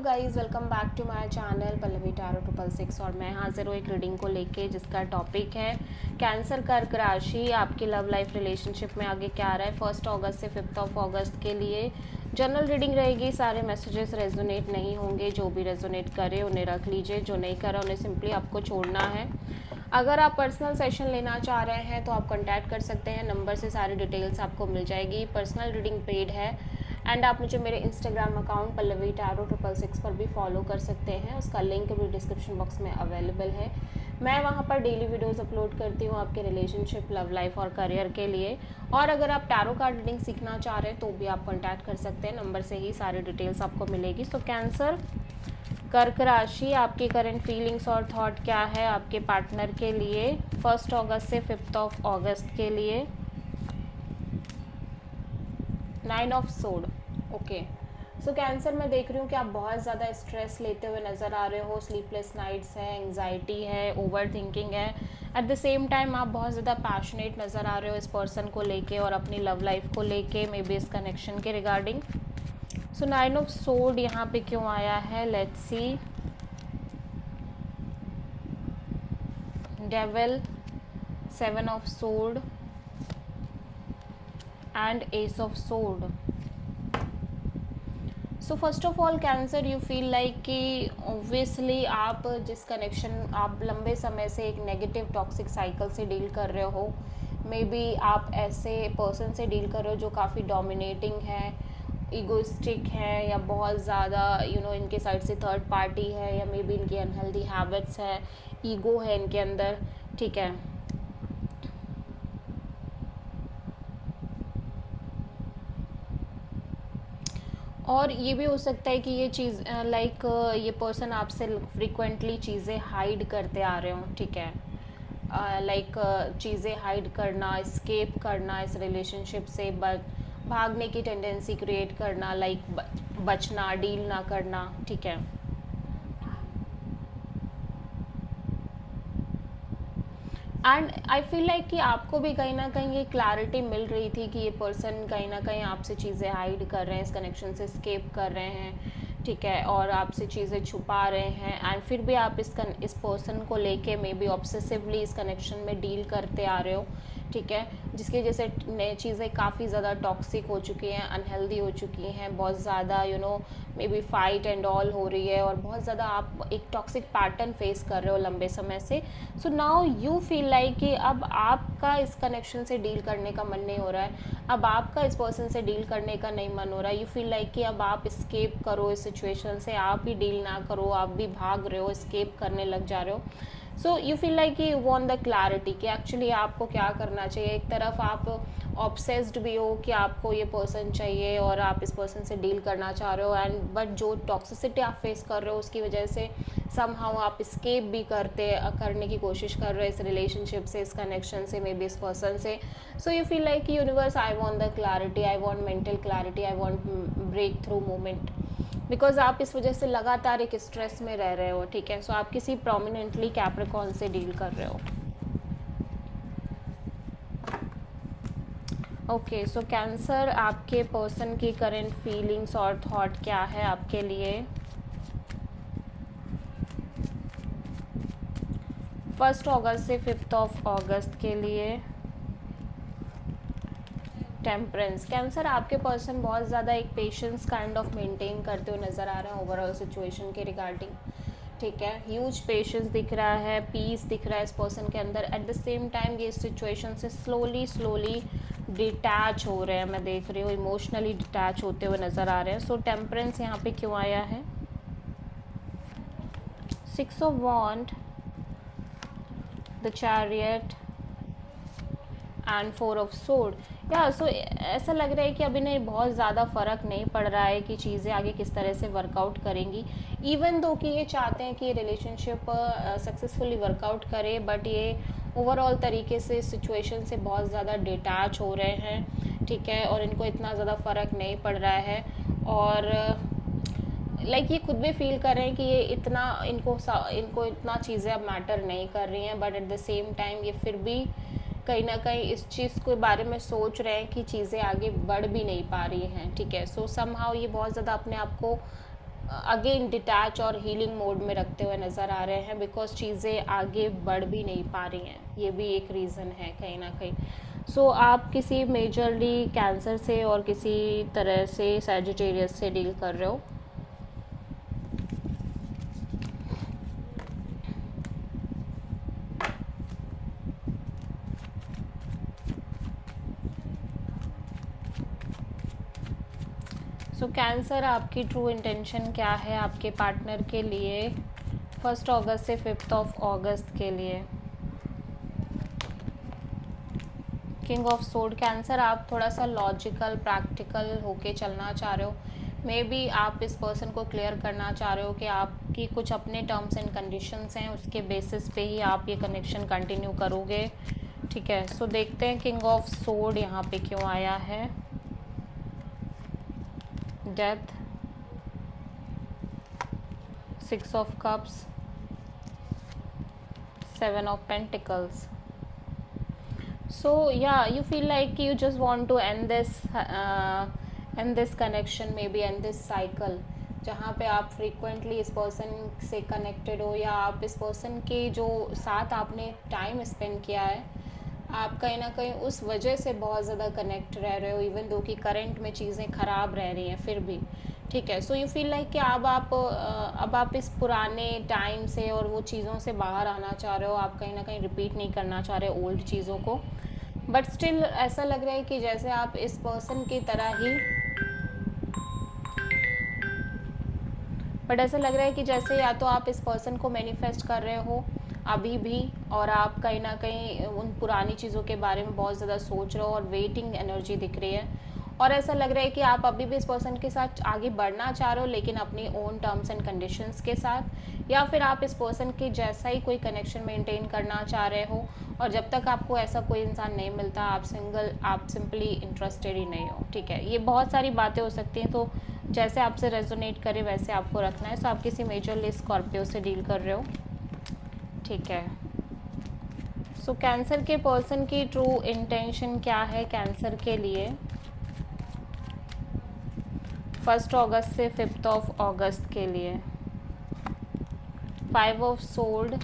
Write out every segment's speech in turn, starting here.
Guys, welcome back to my channel Pallavi Tarot 666 और मैं हाजिर हूँ एक रीडिंग को लेके जिसका टॉपिक है कैंसर कर्क राशि। आपकी लव लाइफ रिलेशनशिप में आगे क्या आ रहा है 1 अगस्त से 5 अगस्त के लिए। जनरल रीडिंग रहेगी, सारे मैसेजेस रेजोनेट नहीं होंगे। जो भी रेजोनेट करे उन्हें रख लीजिए, जो नहीं करा उन्हें सिंपली आपको छोड़ना है। अगर आप पर्सनल सेशन लेना चाह रहे हैं तो आप कांटेक्ट कर सकते हैं, नंबर से सारी डिटेल्स आपको मिल जाएगी। पर्सनल रीडिंग पेड है एंड आप मुझे मेरे इंस्टाग्राम अकाउंट पल्लवी टैरो 666 पर भी फॉलो कर सकते हैं। उसका लिंक भी डिस्क्रिप्शन बॉक्स में अवेलेबल है। मैं वहाँ पर डेली वीडियोस अपलोड करती हूँ आपके रिलेशनशिप, लव लाइफ और करियर के लिए। और अगर आप टैरो कार्ड रीडिंग सीखना चाह रहे हैं तो भी आप कॉन्टैक्ट कर सकते हैं, नंबर से ही सारी डिटेल्स आपको मिलेगी। सो कैंसर कर्क राशि, आपकी करंट फीलिंग्स और थॉट क्या है आपके पार्टनर के लिए 1 अगस्त से 5 अगस्त के लिए। 9 ऑफ सोड। ओके, सो कैंसर मैं देख रही हूँ कि आप बहुत ज़्यादा स्ट्रेस लेते हुए नज़र आ रहे हो। स्लीपलेस नाइट्स है, एंग्जाइटी है, ओवर थिंकिंग है। एट द सेम टाइम आप बहुत ज़्यादा पैशनेट नज़र आ रहे हो इस पर्सन को लेके और अपनी लव लाइफ को लेके, मे बी इस कनेक्शन के रिगार्डिंग। सो 9 ऑफ सोड यहाँ पे क्यों आया है, let's see. Devil, 7 of swords and ace of swords. So first of all cancer, you feel like कि ऑब्वियसली आप जिस कनेक्शन, आप लंबे समय से एक नेगेटिव टॉक्सिक साइकिल से डील कर रहे हो। मे बी आप ऐसे पर्सन से डील कर रहे हो जो काफ़ी डोमिनेटिंग है, ईगोइस्टिक है, या बहुत ज़्यादा इनके साइड से थर्ड पार्टी है, या मे बी इनकी अनहेल्दी हैबिट्स है, ईगो है इनके अंदर। ठीक है, और ये भी हो सकता है कि ये चीज़ लाइक ये पर्सन आपसे फ्रिक्वेंटली चीज़ें हाइड करते आ रहे हों। ठीक है, लाइक चीज़ें हाइड करना, एस्केप करना इस रिलेशनशिप से, भागने की टेंडेंसी क्रिएट करना, लाइक बचना, डील ना करना। ठीक है, एंड आई फील लाइक कि आपको भी कहीं ना कहीं ये क्लैरिटी मिल रही थी कि ये पर्सन कहीं ना कहीं आपसे चीज़ें हाइड कर रहे हैं, इस कनेक्शन से स्केप कर रहे हैं। ठीक है, और आपसे चीज़ें छुपा रहे हैं, एंड फिर भी आप इस पर्सन को लेके मे बी ऑब्सेसिवली इस कनेक्शन में डील करते आ रहे हो। ठीक है, जिसकी वजह से चीज़ें काफ़ी ज़्यादा टॉक्सिक हो चुकी हैं, अनहेल्दी हो चुकी हैं, बहुत ज़्यादा may be fight and all हो रही है, और बहुत ज़्यादा आप एक टॉक्सिक पैटर्न फेस कर रहे हो लंबे समय से। So now you feel like कि अब आपका इस कनेक्शन से डील करने का मन नहीं हो रहा है, अब आपका इस पर्सन से डील करने का नहीं मन हो रहा है। यू फील लाइक कि अब आप स्केप करो इस सिचुएशन से, आप भी डील ना करो, आप भी भाग रहे हो, स्केप करने लग जा रहे हो। सो you feel like you want the clarity कि एक्चुअली आपको क्या करना चाहिए। एक तरफ आप ऑब्सेस्ड भी हो कि आपको ये पर्सन चाहिए और आप इस पर्सन से डील करना चाह रहे हो, एंड बट जो टॉक्सिसिटी आप फेस कर रहे हो उसकी वजह से समहाउ आप स्केप भी करने की कोशिश कर रहे हो इस रिलेशनशिप से, इस कनेक्शन से, मे बी इस पर्सन से। So you feel like universe, I want the clarity, I want mental clarity, I want breakthrough moment, because आप इस वजह से लगातार एक स्ट्रेस में रह रहे हो। ठीक है, सो आप किसी प्रोमिनेंटली कैप्रिकॉर्न से डील कर रहे हो। ओके, सो कैंसर, आपके पर्सन की करंट फीलिंग्स और थॉट क्या है आपके लिए 1 अगस्त से 5 अगस्त के लिए। टेम्परेंस, कैंसर, आपके पर्सन बहुत ज़्यादा एक पेशेंस काइंड ऑफ मेंटेन करते हुए नज़र आ रहे हैं ओवरऑल सिचुएशन के रिगार्डिंग। ठीक है, ह्यूज पेशेंस दिख रहा है, पीस दिख रहा है इस पर्सन के अंदर। एट द सेम टाइम ये इस सिचुएशन से स्लोली डिटैच हो रहे हैं, मैं देख रही हूँ इमोशनली डिटैच होते हुए नज़र आ रहे हैं। सो टेम्परेंस यहाँ पे क्यों आया है, 6 of wand, the chariot and 4 of sword. या सो ऐसा लग रहा है कि अभी नहीं, बहुत ज़्यादा फ़र्क नहीं पड़ रहा है कि चीज़ें आगे किस तरह से वर्कआउट करेंगी। इवन दो कि ये चाहते हैं कि ये रिलेशनशिप सक्सेसफुली वर्कआउट करे, बट ये ओवरऑल तरीके से सिचुएशन से बहुत ज़्यादा डिटैच हो रहे हैं। ठीक है, और इनको इतना ज़्यादा फ़र्क नहीं पड़ रहा है, और लाइक ये खुद भी फील कर रहे हैं कि ये इतना इनको इतना चीज़ें अब मैटर नहीं कर रही हैं, but at the same time ये फिर भी कहीं ना कहीं इस चीज़ के बारे में सोच रहे हैं कि चीज़ें आगे बढ़ भी नहीं पा रही हैं। ठीक है, सो समहाउ ये बहुत ज़्यादा अपने आप को अगेन डिटैच और हीलिंग मोड में रखते हुए नज़र आ रहे हैं, बिकॉज चीज़ें आगे बढ़ भी नहीं पा रही हैं, ये भी एक रीज़न है कहीं ना कहीं। सो आप किसी मेजरली कैंसर से और किसी तरह से सैजिटेरियस से डील कर रहे हो। सो कैंसर, आपकी ट्रू इंटेंशन क्या है आपके पार्टनर के लिए 1 अगस्त से 5 अगस्त के लिए? King of sword. कैंसर, आप थोड़ा सा लॉजिकल प्रैक्टिकल होके चलना चाह रहे हो। मे बी आप इस पर्सन को क्लियर करना चाह रहे हो कि आपकी कुछ अपने टर्म्स एंड कंडीशंस हैं, उसके बेसिस पे ही आप ये कनेक्शन कंटिन्यू करोगे। ठीक है, सो देखते हैं किंग ऑफ सोर्ड यहाँ पे क्यों आया है। Death, 6 of cups, 7 of pentacles. So yeah, you feel like you just want to end this connection, maybe end this cycle, जहाँ पे आप फ्रीक्वेंटली इस पर्सन से कनेक्टेड हो, या आप इस पर्सन के जो साथ आपने टाइम स्पेंड किया है, आप कहीं ना कहीं उस वजह से बहुत ज़्यादा कनेक्ट रह रहे हो, इवन दो कि करंट में चीज़ें ख़राब रह रही हैं फिर भी। ठीक है, सो यू फील लाइक कि अब आप इस पुराने टाइम से और वो चीज़ों से बाहर आना चाह रहे हो, आप कहीं ना कहीं रिपीट नहीं करना चाह रहे ओल्ड चीज़ों को। बट स्टिल ऐसा लग रहा है कि जैसे आप इस पर्सन की तरह ही, बट ऐसा लग रहा है कि जैसे या तो आप इस पर्सन को मैनिफेस्ट कर रहे हो अभी भी, और आप कहीं ना कहीं उन पुरानी चीज़ों के बारे में बहुत ज़्यादा सोच रहे हो और वेटिंग एनर्जी दिख रही है, और ऐसा लग रहा है कि आप अभी भी इस पर्सन के साथ आगे बढ़ना चाह रहे हो लेकिन अपनी ओन टर्म्स एंड कंडीशंस के साथ, या फिर आप इस पर्सन के जैसा ही कोई कनेक्शन मेंटेन करना चाह रहे हो, और जब तक आपको ऐसा कोई इंसान नहीं मिलता आप सिंपली इंटरेस्टेड ही नहीं हो। ठीक है, ये बहुत सारी बातें हो सकती हैं, तो जैसे आपसे रेजोनेट करे वैसे आपको रखना है। सो आप किसी मेजरली स्कॉर्पियो से डील कर रहे हो। ठीक है, सो कैंसर के पर्सन की ट्रू इंटेंशन क्या है कैंसर के लिए 1 अगस्त से 5 अगस्त के लिए? 5 of sold,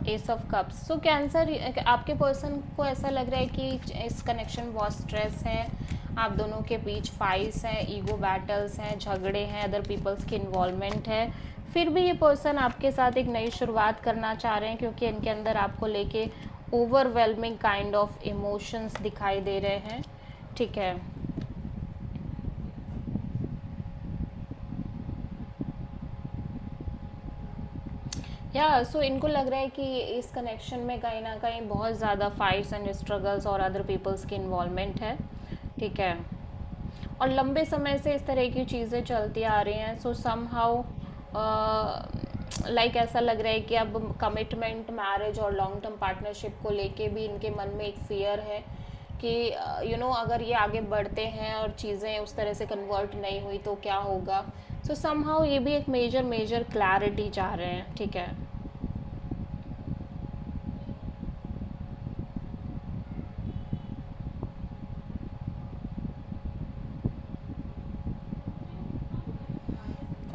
S of cups. So cancer, आपके पर्सन को ऐसा लग रहा है कि इस कनेक्शन बहुत स्ट्रेस है, आप दोनों के बीच फाइट्स हैं, ईगो बैटल्स हैं, झगड़े हैं, अदर पीपल्स की इन्वॉल्वमेंट है। फिर भी ये पर्सन आपके साथ एक नई शुरुआत करना चाह रहे हैं, क्योंकि इनके अंदर आपको लेके ओवरवेलमिंग काइंड ऑफ इमोशंस दिखाई दे रहे हैं। ठीक है, या सो इनको लग रहा है कि इस कनेक्शन में कहीं ना कहीं बहुत ज़्यादा फाइट्स एंड स्ट्रगल्स और अदर पीपल्स की इन्वॉल्वमेंट है। ठीक है, और लंबे समय से इस तरह की चीज़ें चलती आ रही हैं। सो सम हाउ लाइक ऐसा लग रहा है कि अब कमिटमेंट, मैरिज और लॉन्ग टर्म पार्टनरशिप को लेके भी इनके मन में एक फियर है कि अगर ये आगे बढ़ते हैं और चीज़ें उस तरह से कन्वर्ट नहीं हुई तो क्या होगा। सो सम हाउ ये भी एक मेजर क्लैरिटी चाह रहे हैं। ठीक है,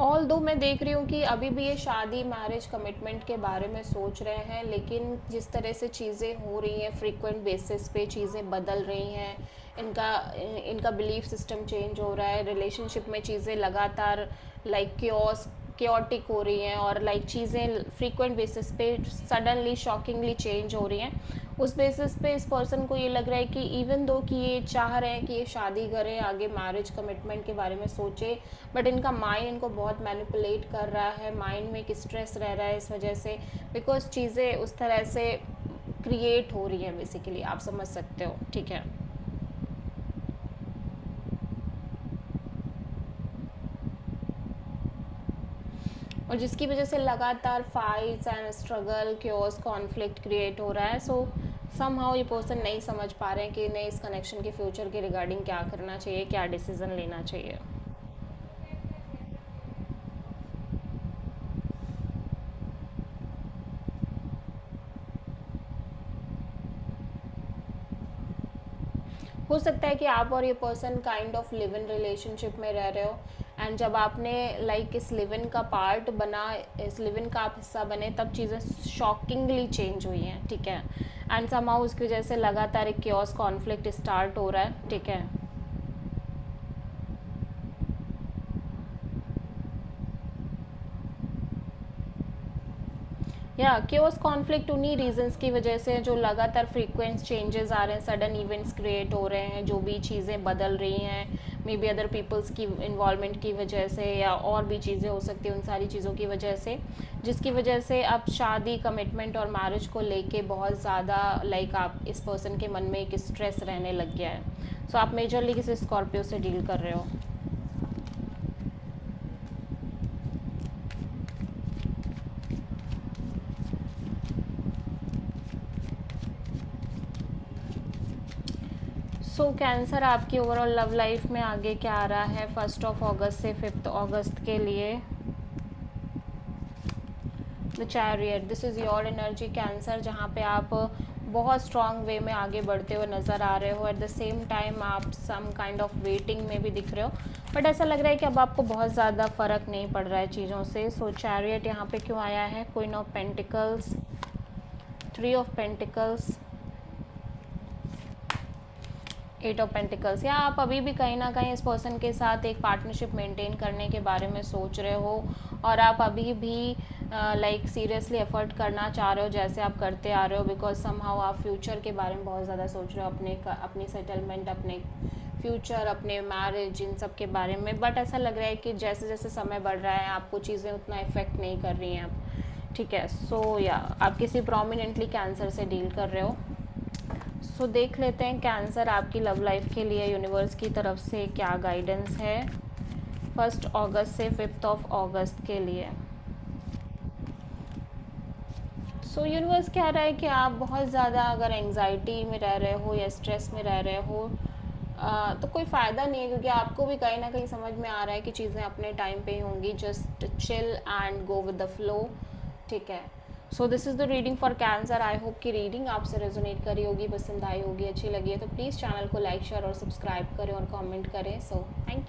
ऑल दो मैं देख रही हूँ कि अभी भी ये शादी, मैरिज, कमिटमेंट के बारे में सोच रहे हैं, लेकिन जिस तरह से चीज़ें हो रही हैं, फ्रीक्वेंट बेसिस पे चीज़ें बदल रही हैं, इनका इनका बिलीफ सिस्टम चेंज हो रहा है, रिलेशनशिप में चीज़ें लगातार लाइक क्योटिक हो रही हैं, और लाइक चीज़ें फ्रीक्वेंट बेसिस पे सडनली शॉकिंगली चेंज हो रही हैं। उस बेसिस पे इस पर्सन को ये लग रहा है कि इवन दो कि ये चाह रहे हैं कि ये शादी करें, आगे मैरिज कमिटमेंट के बारे में सोचे, बट इनका माइंड इनको बहुत मैनिपुलेट कर रहा है, माइंड में एक स्ट्रेस रह रहा है इस वजह से, बिकॉज चीज़ें उस तरह से क्रिएट हो रही हैं बेसिकली, आप समझ सकते हो। ठीक है, और जिसकी वजह से लगातार fights and struggle, chaos, conflict create हो रहा है। सो सम हाउ ये पर्सन नहीं समझ पा रहे हैं कि इन्हें इस कनेक्शन के फ्यूचर के रिगार्डिंग क्या करना चाहिए, क्या डिसीजन लेना चाहिए। हो सकता है कि आप और ये person kind of live in relationship में रह रहे हो, एंड जब आपने लाइक इस लिव इन का पार्ट बना, इस लिव इन का आप हिस्सा बने, तब चीज़ें शॉकिंगली चेंज हुई हैं, ठीक है। एंड समाउ उसकी वजह से लगातार एक क्योस कॉन्फ्लिक्ट स्टार्ट हो रहा है, ठीक है। या क्योस कॉन्फ्लिक्ट उन्हीं रीजंस की वजह से जो लगातार फ्रीक्वेंट चेंजेस आ रहे हैं, सडन इवेंट्स क्रिएट हो रहे हैं, जो भी चीज़ें बदल रही हैं, मे बी अदर पीपल्स की इन्वॉल्वमेंट की वजह से या और भी चीज़ें हो सकती हैं, उन सारी चीज़ों की वजह से, जिसकी वजह से अब शादी, कमिटमेंट और मैरिज को लेके बहुत ज़्यादा लाइक आप इस पर्सन के मन में एक स्ट्रेस रहने लग गया है। सो आप मेजरली किसी स्कॉर्पियो से डील कर रहे हो। सो कैंसर आपकी ओवरऑल लव लाइफ में आगे क्या आ रहा है 1 अगस्त से 5 अगस्त के लिए। The chariot, this is your energy cancer, जहाँ पे आप बहुत स्ट्रॉन्ग वे में आगे बढ़ते हुए नज़र आ रहे हो। एट द सेम टाइम आप सम काइंड ऑफ वेटिंग में भी दिख रहे हो, बट ऐसा लग रहा है कि अब आपको बहुत ज़्यादा फ़र्क नहीं पड़ रहा है चीज़ों से। सो चैरियट यहाँ पे क्यों आया है? Queen of pentacles, 3 of pentacles, 8 of pentacles. या आप अभी भी कहीं ना कहीं इस पर्सन के साथ एक पार्टनरशिप मेंटेन करने के बारे में सोच रहे हो, और आप अभी भी लाइक सीरियसली एफर्ट करना चाह रहे हो जैसे आप करते आ रहे हो, बिकॉज समहाउ आप फ्यूचर के बारे में बहुत ज़्यादा सोच रहे हो, अपनी सेटलमेंट, अपने फ्यूचर, अपने मैरिज, इन सब के बारे में। बट ऐसा लग रहा है कि जैसे जैसे समय बढ़ रहा है आपको चीज़ें उतना इफेक्ट नहीं कर रही हैं अब, ठीक है। सो या आप किसी प्रोमिनेंटली कैंसर से डील कर रहे हो। सो देख लेते हैं कैंसर आपकी लव लाइफ के लिए यूनिवर्स की तरफ से क्या गाइडेंस है 1 अगस्त से 5 अगस्त के लिए। सो यूनिवर्स कह रहा है कि आप बहुत ज़्यादा अगर एंग्जाइटी में रह रहे हो या स्ट्रेस में रह रहे हो तो कोई फ़ायदा नहीं है, क्योंकि आपको भी कहीं ना कहीं समझ में आ रहा है कि चीज़ें अपने टाइम पे ही होंगी। Just chill and go with the flow, ठीक है। So this is the reading for cancer. I hope कि रीडिंग आपसे रेजोनेट करी होगी, पसंद आई होगी, अच्छी लगी है तो प्लीज़ चैनल को लाइक, शेयर और सब्सक्राइब करें और कमेंट करें। So thank you.